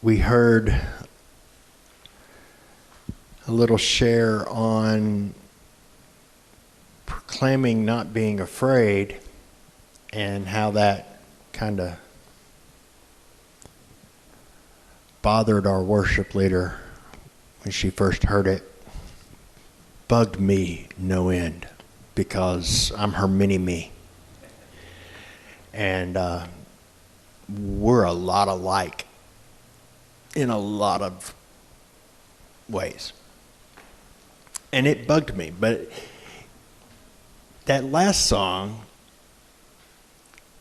we heard a little share on proclaiming not being afraid and how that kind of bothered our worship leader when she first heard it. Bugged me no end because I'm her mini-me. And we're a lot alike in a lot of ways. And it bugged me. But that last song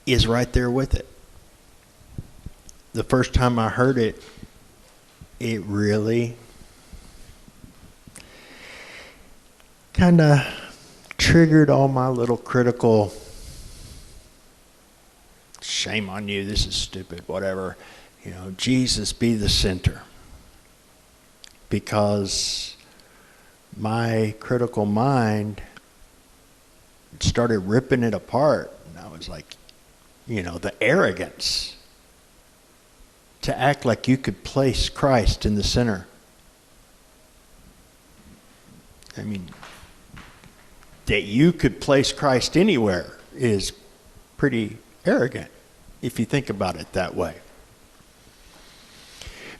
is right there with it. The first time I heard it, it really kind of triggered all my little critical, shame on you, this is stupid, whatever. You know, Jesus be the center. Because my critical mind started ripping it apart. And I was like, you know, the arrogance to act like you could place Christ in the center. I mean, that you could place Christ anywhere is pretty arrogant if you think about it that way.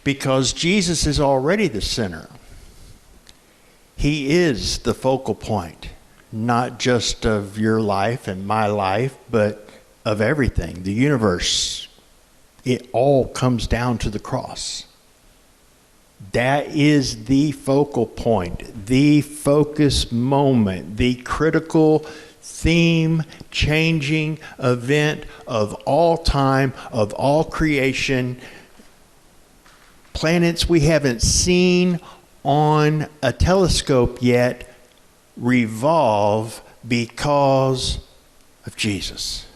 Because Jesus is already the center. He is the focal point, not just of your life and my life, but of everything, the universe. It all comes down to the cross. That is the focal point, the focus moment, the critical theme changing event of all time, of all creation. Planets we haven't seen on a telescope yet revolve because of Jesus.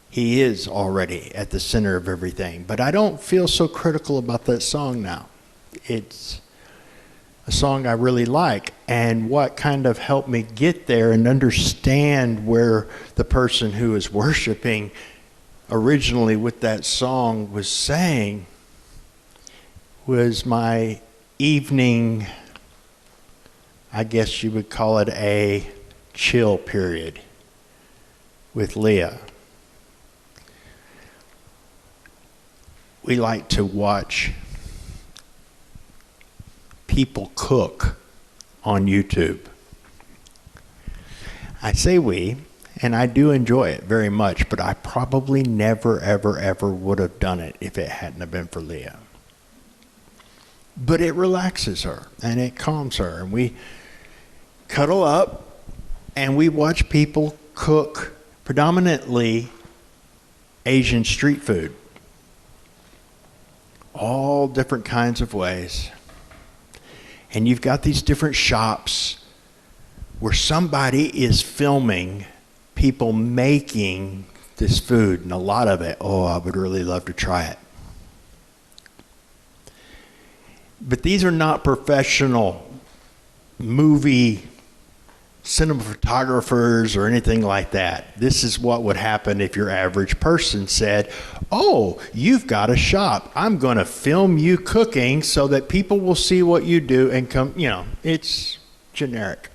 He is already at the center of everything. But I don't feel so critical about that song now. It's a song I really like. And what kind of helped me get there and understand where the person who is worshiping originally with that song was saying was my evening, I guess you would call it a chill period with Leah. We like to watch people cook on YouTube. I say we, and I do enjoy it very much, but I probably never, ever, ever would have done it if it hadn't have been for Leah. But it relaxes her, and it calms her, and we cuddle up, and we watch people cook predominantly Asian street food. All different kinds of ways. And you've got these different shops where somebody is filming people making this food, and a lot of it, I would really love to try it. But these are not professional movie cinematographers or anything like that. This is what would happen if your average person said, you've got a shop. I'm going to film you cooking so that people will see what you do and come, it's generic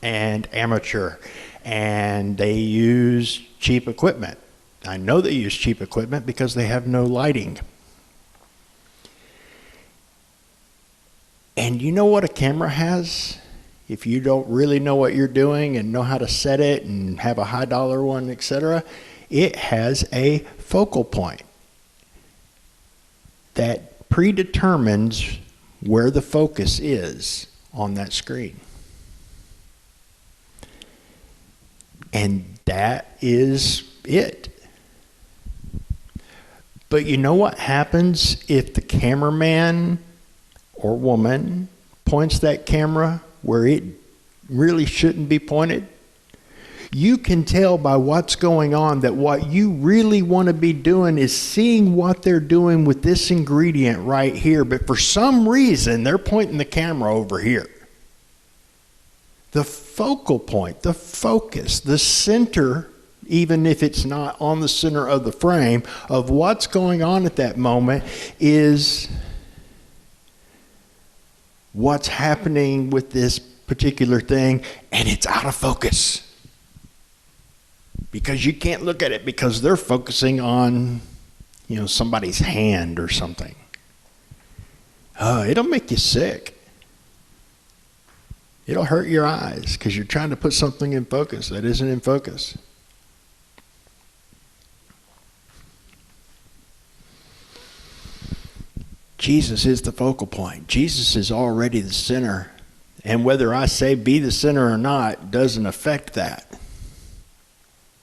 and amateur. And they use cheap equipment. I know they use cheap equipment because they have no lighting. And you know what a camera has? If you don't really know what you're doing and know how to set it and have a high dollar one, etc., it has a focal point that predetermines where the focus is on that screen. And that is it. But you know what happens if the cameraman or woman points that camera where it really shouldn't be pointed? You can tell by what's going on that what you really want to be doing is seeing what they're doing with this ingredient right here, but for some reason they're pointing the camera over here. The focal point, the focus, the center even if it's not on the center of the frame, of what's going on at that moment is what's happening with this particular thing, and it's out of focus. Because you can't look at it because they're focusing on, somebody's hand or something. It'll make you sick. It'll hurt your eyes because you're trying to put something in focus that isn't in focus. Jesus is the focal point. Jesus is already the center. And whether I say be the center or not doesn't affect that.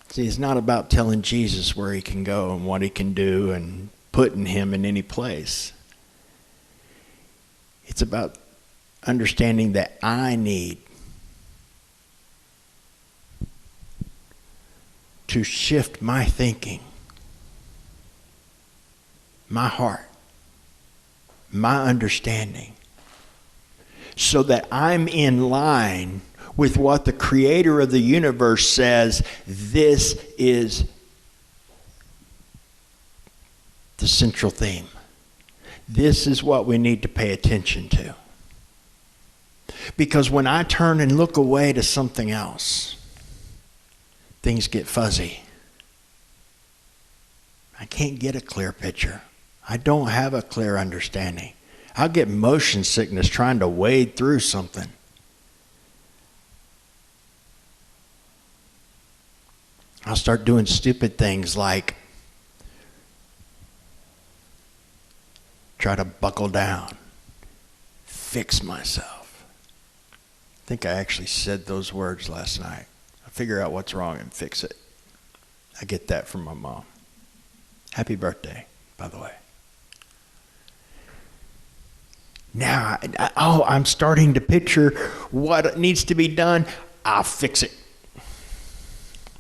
See, it's not about telling Jesus where he can go and what he can do and putting him in any place. It's about understanding that I need to shift my thinking, my heart, my understanding, so that I'm in line with what the creator of the universe says. This is the central theme. This is what we need to pay attention to. Because when I turn and look away to something else, things get fuzzy. I can't get a clear picture. I don't have a clear understanding. I'll get motion sickness trying to wade through something. I'll start doing stupid things like try to buckle down, fix myself. I think I actually said those words last night. I figure out what's wrong and fix it. I get that from my mom. Happy birthday, by the way. Now, I'm starting to picture what needs to be done. I'll fix it.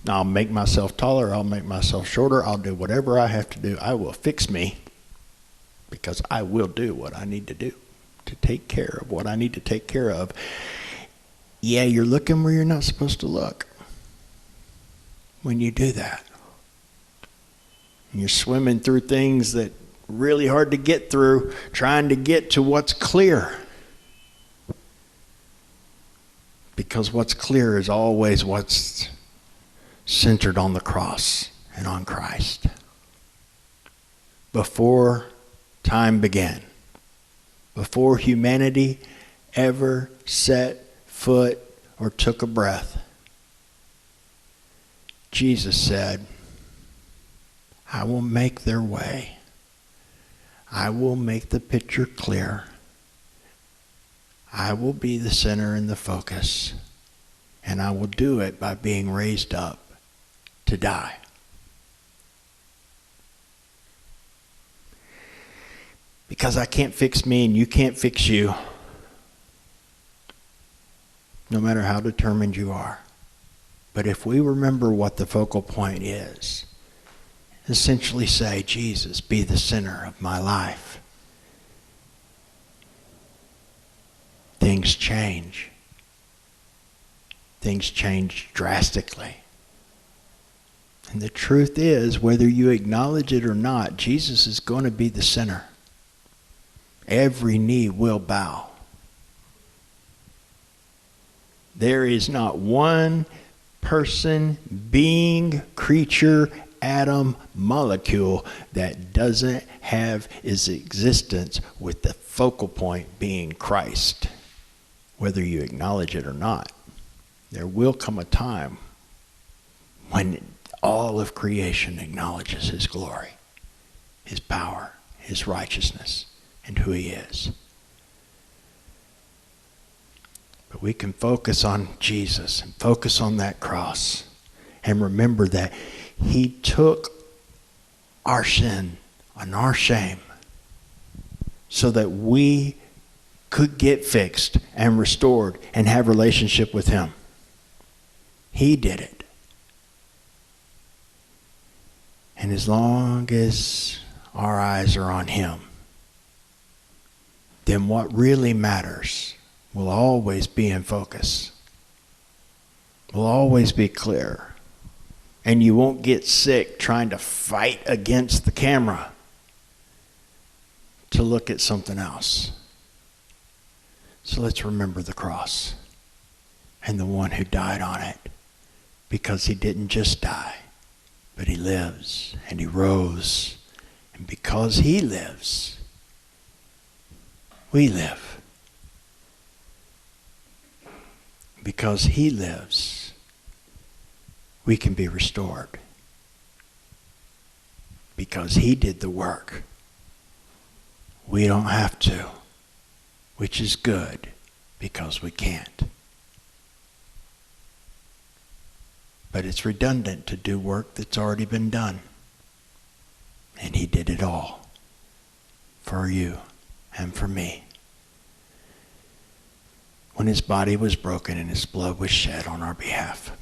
I'll make myself taller. I'll make myself shorter. I'll do whatever I have to do. I will fix me because I will do what I need to do to take care of what I need to take care of. Yeah, you're looking where you're not supposed to look when you do that. And you're swimming through things that are really hard to get through, trying to get to what's clear. Because what's clear is always what's centered on the cross and on Christ. Before time began, before humanity ever set foot or took a breath, Jesus said, I will make their way. I will make the picture clear. I will be the center and the focus. And I will do it by being raised up to die. Because I can't fix me and you can't fix you, no matter how determined you are. But if we remember what the focal point is, essentially say, Jesus, be the center of my life, things change. Things change drastically. And the truth is, whether you acknowledge it or not, Jesus is going to be the center. Every knee will bow. There is not one person, being, creature, atom, molecule that doesn't have its existence with the focal point being Christ, whether you acknowledge it or not. There will come a time when all of creation acknowledges his glory, his power, his righteousness, and who he is. But we can focus on Jesus and focus on that cross and remember that he took our sin and our shame so that we could get fixed and restored and have relationship with him. He did it. And as long as our eyes are on him, then what really matters will always be in focus, will always be clear. And you won't get sick trying to fight against the camera to look at something else. So let's remember the cross and the one who died on it, because he didn't just die, but he lives and he rose. And because he lives, we live. Because he lives, we can be restored. Because he did the work, we don't have to, which is good, because we can't. But it's redundant to do work that's already been done. And he did it all for you and for me. When his body was broken and his blood was shed on our behalf.